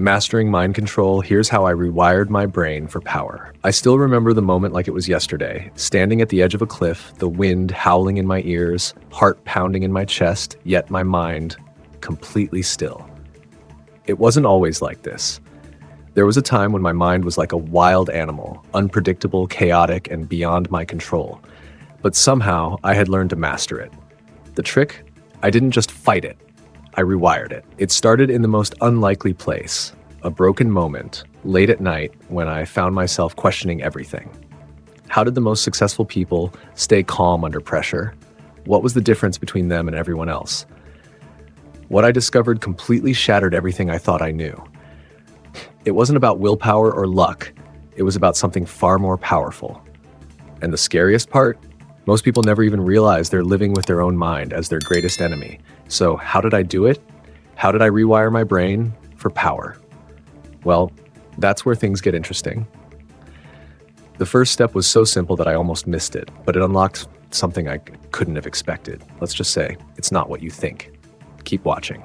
Mastering mind control, here's how I rewired my brain for power. I still remember the moment like it was yesterday, standing at the edge of a cliff, the wind howling in my ears, heart pounding in my chest, yet my mind completely still. It wasn't always like this. There was a time when my mind was like a wild animal, unpredictable, chaotic, and beyond my control. But somehow, I had learned to master it. The trick? I didn't just fight it. I rewired it. It started in the most unlikely place, a broken moment, late at night, when I found myself questioning everything. How did the most successful people stay calm under pressure? What was the difference between them and everyone else? What I discovered completely shattered everything I thought I knew. It wasn't about willpower or luck. It was about something far more powerful. And the scariest part? Most people never even realize they're living with their own mind as their greatest enemy. So how did I do it? How did I rewire my brain for power? Well, that's where things get interesting. The first step was so simple that I almost missed it, but it unlocked something I couldn't have expected. Let's just say, it's not what you think. Keep watching.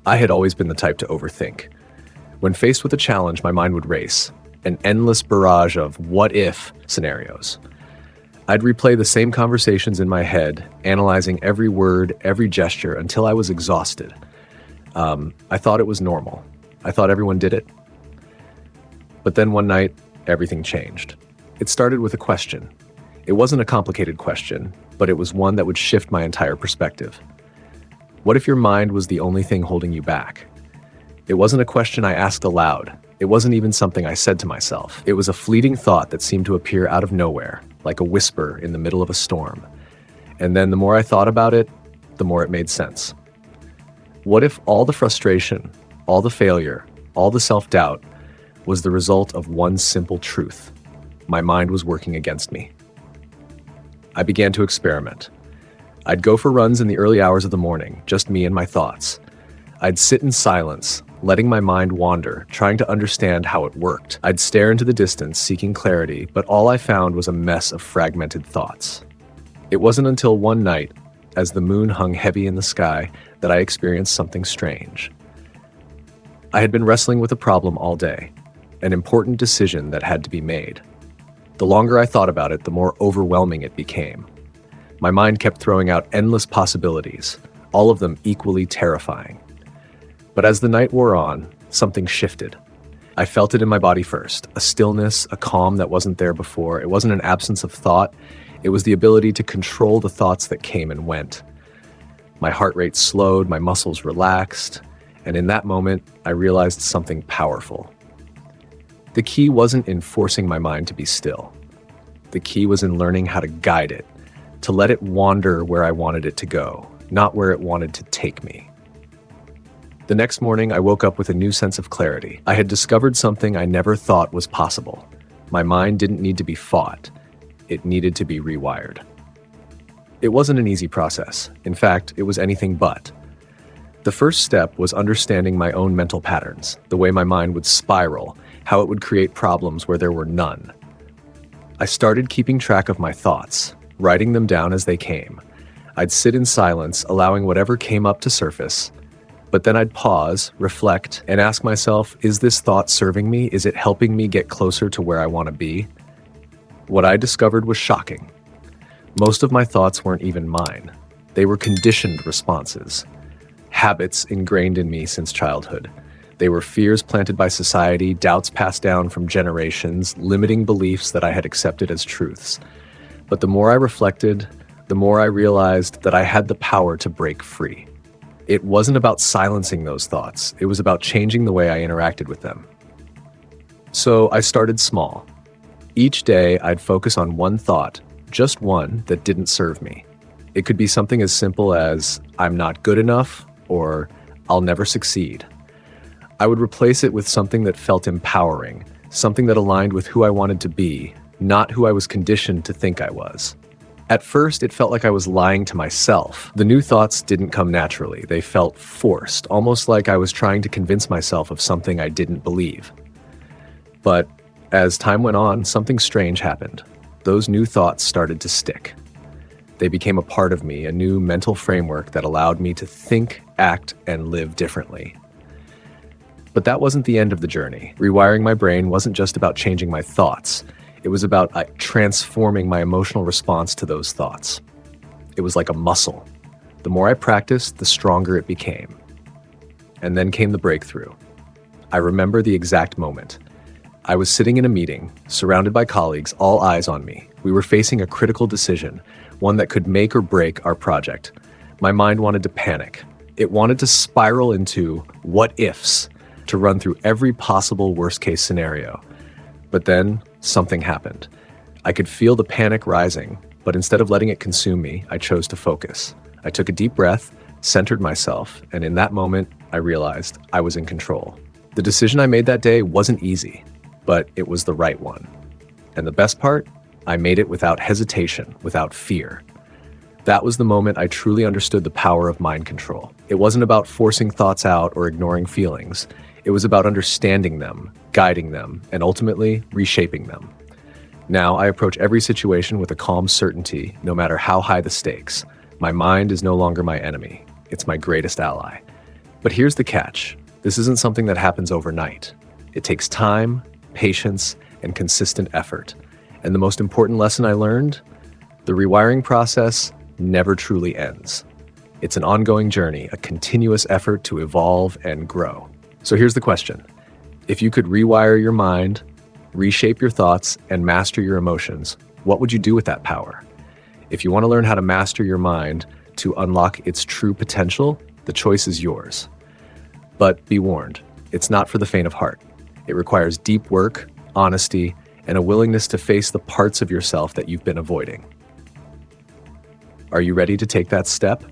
I had always been the type to overthink. When faced with a challenge, my mind would race, an endless barrage of what-if scenarios. I'd replay the same conversations in my head, analyzing every word, every gesture, until I was exhausted. I thought it was normal. I thought everyone did it. But then one night, everything changed. It started with a question. It wasn't a complicated question, but it was one that would shift my entire perspective. What if your mind was the only thing holding you back? It wasn't a question I asked aloud. It wasn't even something I said to myself. It was a fleeting thought that seemed to appear out of nowhere, like a whisper in the middle of a storm. And then the more I thought about it, the more it made sense. What if all the frustration, all the failure, all the self-doubt was the result of one simple truth? My mind was working against me. I began to experiment. I'd go for runs in the early hours of the morning, just me and my thoughts. I'd sit in silence, letting my mind wander, trying to understand how it worked. I'd stare into the distance, seeking clarity, but all I found was a mess of fragmented thoughts. It wasn't until one night, as the moon hung heavy in the sky, that I experienced something strange. I had been wrestling with a problem all day, an important decision that had to be made. The longer I thought about it, the more overwhelming it became. My mind kept throwing out endless possibilities, all of them equally terrifying. But as the night wore on, something shifted. I felt it in my body first, a stillness, a calm that wasn't there before. It wasn't an absence of thought. It was the ability to control the thoughts that came and went. My heart rate slowed, my muscles relaxed, and in that moment, I realized something powerful. The key wasn't in forcing my mind to be still. The key was in learning how to guide it, to let it wander where I wanted it to go, not where it wanted to take me. The next morning, I woke up with a new sense of clarity. I had discovered something I never thought was possible. My mind didn't need to be fought. It needed to be rewired. It wasn't an easy process. In fact, it was anything but. The first step was understanding my own mental patterns, the way my mind would spiral, how it would create problems where there were none. I started keeping track of my thoughts, writing them down as they came. I'd sit in silence, allowing whatever came up to surface. But then I'd pause, reflect, and ask myself, is this thought serving me? Is it helping me get closer to where I want to be? What I discovered was shocking. Most of my thoughts weren't even mine. They were conditioned responses, habits ingrained in me since childhood. They were fears planted by society, doubts passed down from generations, limiting beliefs that I had accepted as truths. But the more I reflected, the more I realized that I had the power to break free. It wasn't about silencing those thoughts. It was about changing the way I interacted with them. So I started small. Each day, I'd focus on one thought, just one that didn't serve me. It could be something as simple as, I'm not good enough, or I'll never succeed. I would replace it with something that felt empowering, something that aligned with who I wanted to be, not who I was conditioned to think I was. At first, it felt like I was lying to myself. The new thoughts didn't come naturally. They felt forced, almost like I was trying to convince myself of something I didn't believe. But as time went on, something strange happened. Those new thoughts started to stick. They became a part of me, a new mental framework that allowed me to think, act, and live differently. But that wasn't the end of the journey. Rewiring my brain wasn't just about changing my thoughts. It was about transforming my emotional response to those thoughts. It was like a muscle. The more I practiced, the stronger it became. And then came the breakthrough. I remember the exact moment. I was sitting in a meeting, surrounded by colleagues, all eyes on me. We were facing a critical decision, one that could make or break our project. My mind wanted to panic. It wanted to spiral into what-ifs, to run through every possible worst-case scenario. But then something happened. I could feel the panic rising, but instead of letting it consume me, I chose to focus. I took a deep breath, centered myself, and in that moment, I realized I was in control. The decision I made that day wasn't easy, but it was the right one. And the best part, I made it without hesitation, without fear. That was the moment I truly understood the power of mind control. It wasn't about forcing thoughts out or ignoring feelings. It was about understanding them, guiding them, and ultimately reshaping them. Now I approach every situation with a calm certainty, no matter how high the stakes. My mind is no longer my enemy. It's my greatest ally. But here's the catch. This isn't something that happens overnight. It takes time, patience, and consistent effort. And the most important lesson I learned, the rewiring process never truly ends. It's an ongoing journey, a continuous effort to evolve and grow. So here's the question. If you could rewire your mind, reshape your thoughts, and master your emotions, what would you do with that power? If you want to learn how to master your mind to unlock its true potential, the choice is yours. But be warned, it's not for the faint of heart. It requires deep work, honesty, and a willingness to face the parts of yourself that you've been avoiding. Are you ready to take that step?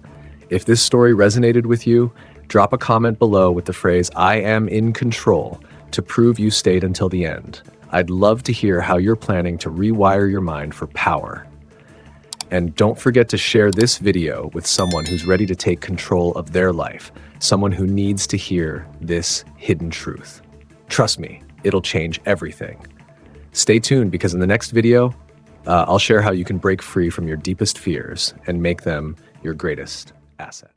If this story resonated with you, drop a comment below with the phrase, "I am in control," to prove you stayed until the end. I'd love to hear how you're planning to rewire your mind for power. And don't forget to share this video with someone who's ready to take control of their life, someone who needs to hear this hidden truth. Trust me, it'll change everything. Stay tuned because in the next video, I'll share how you can break free from your deepest fears and make them your greatest asset.